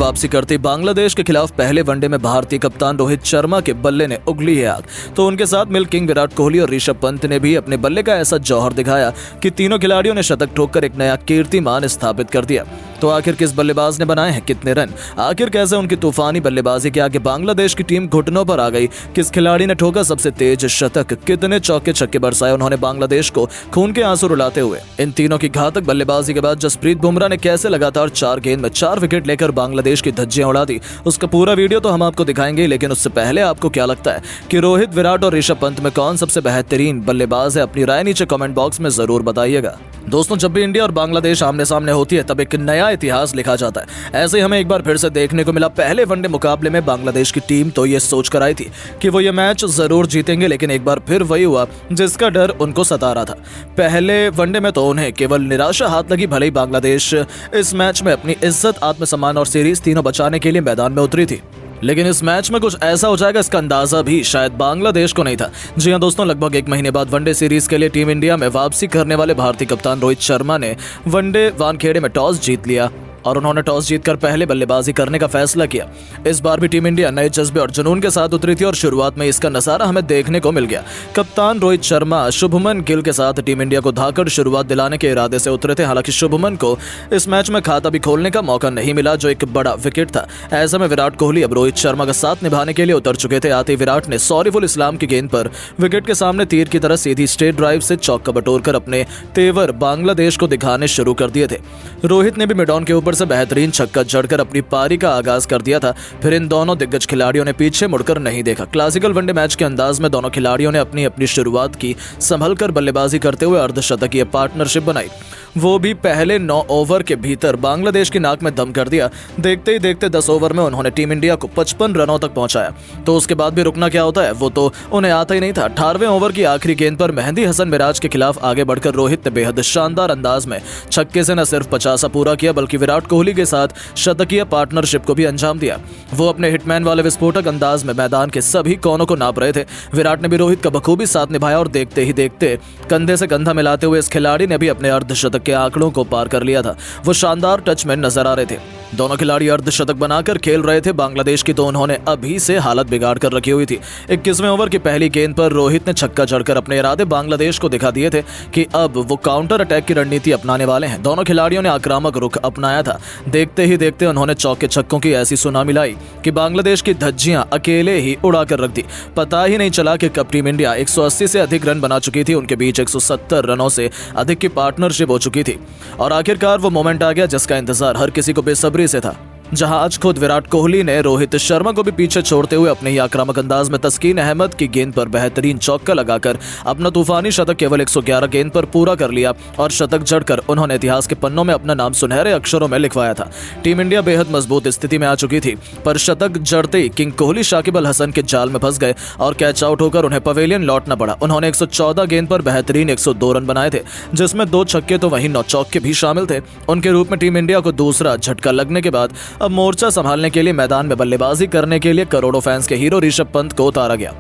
वापसी करती बांग्लादेश के खिलाफ पहले वनडे में भारतीय कप्तान रोहित शर्मा के बल्ले ने उगली है आग, तो उनके साथ मिल किंग विराट कोहली और ऋषभ पंत ने भी अपने बल्ले का ऐसा जौहर दिखाया कि तीनों खिलाड़ियों ने शतक ठोककर एक नया कीर्तिमान स्थापित कर दिया। तो आखिर किस बल्लेबाज ने बनाए हैं कितने रन, आखिर कैसे उनकी तूफानी बल्लेबाजी के आगे बांग्लादेश की टीम घुटनों पर आ गई, किस खिलाड़ी ने ठोका सबसे तेज शतक, कितने चौके छक्के बरसाए उन्होंने बांग्लादेश को खून के आंसू रुलाते हुए, इन तीनों की घातक बल्लेबाजी के बाद जसप्रीत बुमराह ने कैसे लगातार 4 गेंद में 4 विकेट लेकर बांग्लादेश की धज्जियां उड़ा दी, उसका पूरा वीडियो तो हम आपको दिखाएंगे। लेकिन उससे पहले आपको क्या लगता है कि रोहित, विराट और ऋषभ पंत में कौन सबसे बेहतरीन बल्लेबाज है, अपनी राय नीचे कमेंट बॉक्स में जरूर बताइएगा। दोस्तों, जब भी इंडिया और बांग्लादेश आमने सामने होती है तब एक नया इतिहास लिखा जाता है। ऐसे ही हमें एक बार फिर से देखने को मिला। पहले वनडे मुकाबले में बांग्लादेश की टीम तो ये सोच कर आई थी कि वो ये मैच जरूर जीतेंगे, लेकिन एक बार फिर वही हुआ जिसका डर उनको सता रहा था। पहले वनडे में तो उन्हें केवल निराशा हाथ लगी। भले ही बांग्लादेश इस मैच में अपनी इज्जत, आत्मसम्मान और सीरीज तीनों बचाने के लिए मैदान में उतरी थी, लेकिन इस मैच में कुछ ऐसा हो जाएगा इसका अंदाजा भी शायद बांग्लादेश को नहीं था। जी हां दोस्तों, लगभग 1 महीने बाद वनडे सीरीज के लिए टीम इंडिया में वापसी करने वाले भारतीय कप्तान रोहित शर्मा ने वनडे वानखेड़े में टॉस जीत लिया और उन्होंने टॉस जीतकर पहले बल्लेबाजी करने का फैसला किया। इस बार भी टीम इंडिया नए जज्बे और जुनून के साथ उतरी थी और शुरुआत में इसका नजारा हमें देखने को मिल गया। कप्तान रोहित शर्मा शुभमन गिल के साथ टीम इंडिया को धाकड़ शुरुआत दिलाने के इरादे से उतरे थे। हालांकि शुभमन को इस मैच में खाता भी खोलने का मौका नहीं मिला, जो एक बड़ा विकेट था। ऐसे में विराट कोहली अब रोहित शर्मा का साथ निभाने के लिए उतर चुके थे। आते ही विराट ने सॉरीफुल इस्लाम की गेंद पर विकेट के सामने तीर की तरह सीधी स्ट्रेट ड्राइव से चौका बटोरकर अपने तेवर बांग्लादेश को दिखाने शुरू कर दिए थे। रोहित ने भी मिड ऑन के ऊपर से बेहतरीन छक्का जड़कर अपनी पारी का आगाज कर दिया था। फिर इन दोनों दिग्गज खिलाड़ियों ने पीछे मुड़कर नहीं देखा। क्लासिकल वनडे मैच के अंदाज में दोनों खिलाड़ियों ने अपनी अपनी शुरुआत की, संभलकर बल्लेबाजी करते हुए अर्धशतकीय पार्टनरशिप बनाई, वो भी पहले 9 ओवर के भीतर बांग्लादेश की नाक में दम कर दिया। देखते ही देखते 10 ओवर में उन्होंने टीम इंडिया को 55 रनों तक पहुंचाया। तो उसके बाद भी रुकना क्या होता है वो तो उन्हें आता ही नहीं था। 18वें ओवर की आखिरी गेंद पर मेहंदी हसन मिराज के खिलाफ आगे बढ़कर रोहित ने बेहद शानदार अंदाज में छक्के से न सिर्फ 50 पूरा किया बल्कि विराट कोहली के साथ शतकीय पार्टनरशिप को भी अंजाम दिया। वो अपने हिटमैन वाले विस्फोटक अंदाज में मैदान के सभी कोनों को नाप रहे थे। विराट ने भी रोहित का बखूबी साथ निभाया और देखते ही देखते कंधे से कंधा मिलाते हुए इस खिलाड़ी ने भी अपने अर्धशतक के आंकड़ों को पार कर लिया था। वो शानदार टच में नजर आ रहे थे। दोनों खिलाड़ी अर्धशतक बनाकर खेल रहे थे। बांग्लादेश की तो उन्होंने अभी से हालत बिगाड़ कर रखी हुई थी। 21वें ओवर की पहली गेंद पर रोहित ने छक्का जड़कर अपने इरादे बांग्लादेश को दिखा दिए थे कि अब वो काउंटर अटैक की रणनीति अपनाने वाले हैं। दोनों खिलाड़ियों ने आक्रामक रुख अपनाया था। देखते ही देखते उन्होंने चौके छक्कों की ऐसी सुनामी लाई कि बांग्लादेश की धज्जियां अकेले ही उड़ा कर रख दी। पता ही नहीं चला कि कब टीम इंडिया 180 से अधिक रन बना चुकी थी। उनके बीच 170 रनों से अधिक की पार्टनरशिप हो चुकी थी और आखिरकार वो मोमेंट आ गया जिसका इंतजार हर किसी को बेसब्री से था, जहां आज खुद विराट कोहली ने रोहित शर्मा को भी पीछे छोड़ते हुए अपने ही आक्रामक अंदाज में तस्कीन अहमद की गेंद पर बेहतरीन चौका लगाकर अपना तूफानी शतक केवल 111 गेंद पर पूरा कर लिया और शतक जड़कर उन्होंने इतिहास के पन्नों में अपना नाम सुनहरे अक्षरों में लिखवाया था। टीम इंडिया बेहद मजबूत स्थिति में आ चुकी थी, पर शतक जड़ते ही किंग कोहली शाकिब अल हसन के जाल में फंस गए और कैच आउट होकर उन्हें पवेलियन लौटना पड़ा। उन्होंने 114 गेंद पर बेहतरीन 102 रन बनाए थे, जिसमें 2 छक्के तो वहीं 9 चौके भी शामिल थे। उनके रूप में टीम इंडिया को दूसरा झटका लगने के बाद अब मोर्चा संभालने के लिए मैदान में बल्लेबाजी करने के लिए करोड़ों फैंस के हीरो ऋषभ पंत को उतारा गया।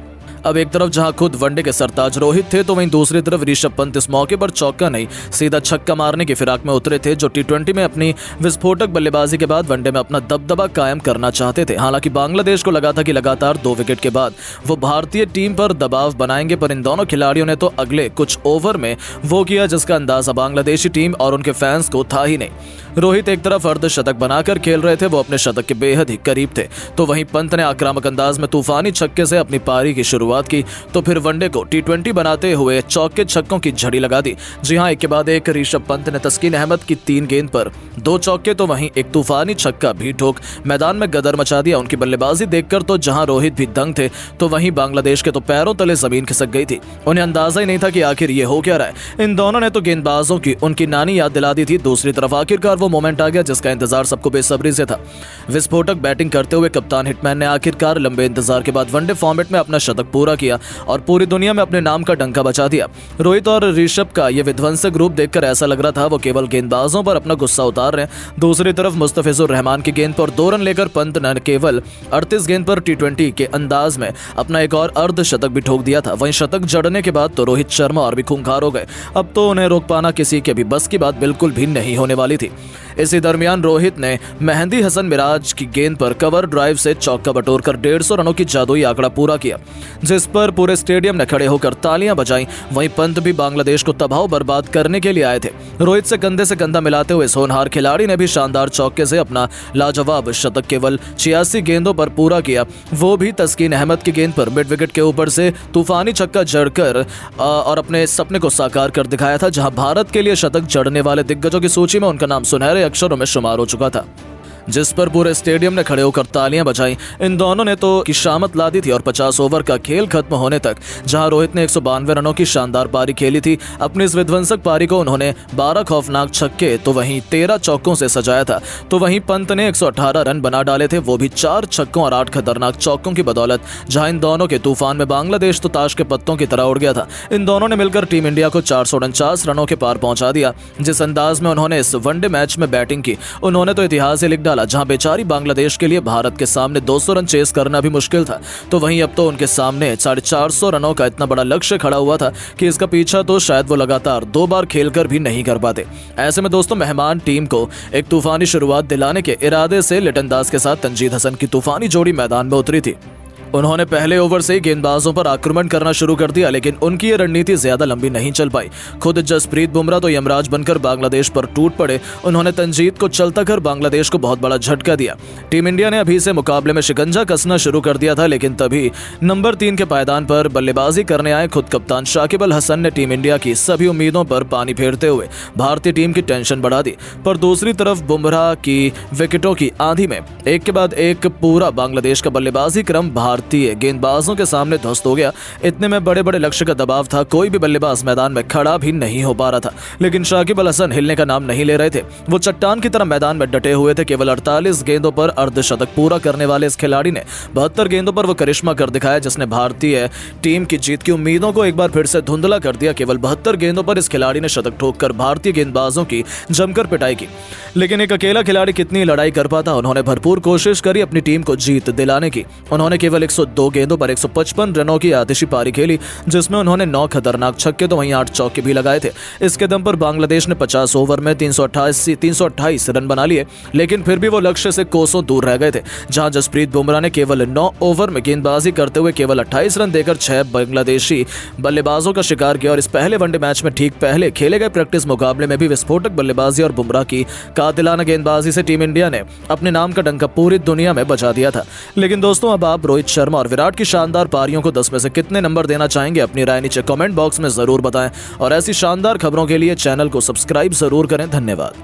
अब एक तरफ जहां खुद वनडे के सरताज रोहित थे तो वहीं दूसरी तरफ ऋषभ पंत इस मौके पर चौका नहीं सीधा छक्का मारने की फिराक में उतरे थे, जो टी20 में अपनी विस्फोटक बल्लेबाजी के बाद वनडे में अपना दबदबा कायम करना चाहते थे। हालांकि बांग्लादेश को लगा था कि लगातार 2 विकेट के बाद वो भारतीय टीम पर दबाव बनाएंगे, पर इन दोनों खिलाड़ियों ने तो अगले कुछ ओवर में वो किया जिसका अंदाजा बांग्लादेशी टीम और उनके फैंस को था ही नहीं। रोहित एक तरफ अर्धशतक बनाकर खेल रहे थे, वो अपने शतक के बेहद ही करीब थे, तो वहीं पंत ने आक्रामक अंदाज में तूफानी छक्के से अपनी पारी की शुरुआत की, तो फिर वनडे को टी20 बनाते हुए चौके छक्कों की झड़ी लगा दी। जी हां, एक के बाद एक ऋषभ पंत ने तस्कीन अहमद की 3 गेंद पर 2 चौके तो वहीं एक तूफानी छक्का भी ठोक मैदान में गदर मचा दिया। उनकी बल्लेबाजी देखकर तो जहां रोहित भी दंग थे तो वहीं बांग्लादेश के तो पैरों तले जमीन खिसक गई थी। उन्हें अंदाजा ही नहीं था कि आखिर ये हो क्या रहा है। इन दोनों ने तो गेंदबाजों की उनकी नानी याद दिला दी थी। दूसरी तरफ आखिरकार वो मोमेंट आ गया जिसका इंतजार सबको बेसब्री से था। विस्फोटक बैटिंग करते हुए कप्तान हिटमैन ने आखिरकार लंबे इंतजार के बाद वनडे फॉर्मेट में अपना शतक पूरा किया और पूरी दुनिया में अपने नाम का डंका बजा दिया। रोहित और ऋषभ का ये विध्वंसक रूप देखकर ऐसा लग रहा था वो केवल गेंदबाजों पर अपना गुस्सा उतार रहे हैं। दूसरी तरफ मुस्तफिजुर रहमान की गेंद पर 2 रन लेकर पंत न केवल 38 गेंद पर T20 के अंदाज में अपना एक और अर्धशतक भी ठोक दिया था। वहीं शतक जड़ने के बाद तो रोहित शर्मा और भी खूंखार हो गए। अब तो उन्हें रोक पाना किसी के भी बस की बात बिल्कुल भी नहीं होने वाली थी। इसी दरमियान रोहित ने मेहंदी हसन मिराज की गेंद पर कवर ड्राइव से चौका बटोरकर 150 रनों की जादुई आंकड़ा पूरा किया, जिस पर पूरे स्टेडियम ने खड़े होकर तालियां बजाईं। वहीं पंत भी बांग्लादेश को तबाह बर्बाद करने के लिए आए थे। रोहित से कंधे से कंधा मिलाते हुए इस होनहार खिलाड़ी ने भी शानदार चौके से अपना लाजवाब शतक केवल 86 गेंदों पर पूरा किया, वो भी तस्कीन अहमद की गेंद पर मिड विकेट के ऊपर से तूफानी छक्का जड़कर और अपने सपने को साकार कर दिखाया था, जहां भारत के लिए शतक जड़ने वाले दिग्गजों की सूची में उनका नाम सुनहरे अक्षरों में शुमार हो चुका था, जिस पर पूरे स्टेडियम ने खड़े होकर तालियां बजाई। इन दोनों ने तो की शामत ला दी थी और 50 ओवर का खेल खत्म होने तक जहां रोहित ने 192 रनों की शानदार पारी खेली थी। अपनी इस विध्वंसक पारी को उन्होंने 12 खौफनाक छक्के तो वहीं 13 चौकों से सजाया था। तो वहीं पंत ने 118 रन बना डाले थे, वो भी 4 छक्कों और 8 खतरनाक चौकों की बदौलत, जहां इन दोनों के तूफान में बांग्लादेश तो ताश के पत्तों की तरह उड़ गया था। इन दोनों ने मिलकर टीम इंडिया को 449 रनों के पार पहुंचा दिया। जिस अंदाज में उन्होंने इस वनडे मैच में बैटिंग की, उन्होंने तो इतिहास ही लिख डाला, जहां बेचारी बांग्लादेश के लिए भारत के सामने 200 रन चेस करना भी मुश्किल था। तो वहीं अब तो उनके सामने 450 रनों का इतना बड़ा लक्ष्य खड़ा हुआ था कि इसका पीछा तो शायद वो लगातार 2 बार खेलकर भी नहीं कर पाते। ऐसे में दोस्तों मेहमान टीम को एक तूफानी शुरुआत दिलाने के इरादे से लिटन दास के साथ तंजीद हसन की तूफानी जोड़ी मैदान में उतरी थी। उन्होंने पहले ओवर से ही गेंदबाजों पर आक्रमण करना शुरू कर दिया, लेकिन उनकी ये रणनीति ज्यादा लंबी नहीं चल पाई। खुद जसप्रीत बुमराह तो यमराज बनकर बांग्लादेश पर टूट पड़े। उन्होंने तंजीद को चलता कर बांग्लादेश को बहुत बड़ा झटका दिया। टीम इंडिया ने अभी से मुकाबले में शिकंजा कसना शुरू कर दिया था, लेकिन तभी नंबर 3 के पायदान पर बल्लेबाजी करने आए खुद कप्तान शाकिब अल हसन ने टीम इंडिया की सभी उम्मीदों पर पानी फेरते हुए भारतीय टीम की टेंशन बढ़ा दी। पर दूसरी तरफ बुमराह की विकेटों की आंधी में एक के बाद एक पूरा बांग्लादेश का बल्लेबाजी क्रम भारतीय गेंदबाजों के सामने ध्वस्त हो गया। इतने में बड़े बड़े लक्ष्य का दबाव था, कोई भी बल्लेबाज मैदान में खड़ा भी नहीं हो पा रहा था। लेकिन शाकिब अल हसन हिलने का नाम नहीं ले रहे थे। वो चट्टान की तरह मैदान में डटे हुए थे। केवल 48 गेंदों पर अर्धशतक पूरा करने वाले इस खिलाड़ी ने 72 गेंदों पर वो करिश्मा कर दिखाया, जिसने भारतीय टीम की जीत की उम्मीदों को एक बार फिर से धुंधला कर दिया। केवल 72 गेंदों पर इस खिलाड़ी ने शतक ठोककर भारतीय गेंदबाजों की जमकर पिटाई की। लेकिन एक अकेला खिलाड़ी कितनी लड़ाई कर पाता। उन्होंने भरपूर कोशिश करी अपनी टीम को जीत दिलाने की। उन्होंने केवल 102 गेंदों पर 155 रनों की आतिशी पारी खेली, जिसमें उन्होंने 9 खतरनाक छक्के तो वहीं 8 चौके भी लगाए थे। इसके दम पर बांग्लादेश ने 50 ओवर में 328 रन बना लिए, लेकिन फिर भी वो लक्ष्य से कोसों दूर रह गए थे। जहां जसप्रीत बुमराह ने केवल 9 ओवर में गेंदबाजी करते हुए केवल 28 रन देकर 6 बांग्लादेशी बल्लेबाजों का शिकार किया। और इस पहले वनडे मैच में ठीक पहले खेले गए प्रैक्टिस मुकाबले में भी विस्फोटक बल्लेबाजी और बुमराह की कातिलाना गेंदबाजी से टीम इंडिया ने अपने नाम का डंका पूरी दुनिया में बजा दिया था। लेकिन दोस्तों अब आप रोहित शर्मा और विराट की शानदार पारियों को 10 में से कितने नंबर देना चाहेंगे, अपनी राय नीचे कमेंट बॉक्स में जरूर बताएं। और ऐसी शानदार खबरों के लिए चैनल को सब्सक्राइब जरूर करें। धन्यवाद।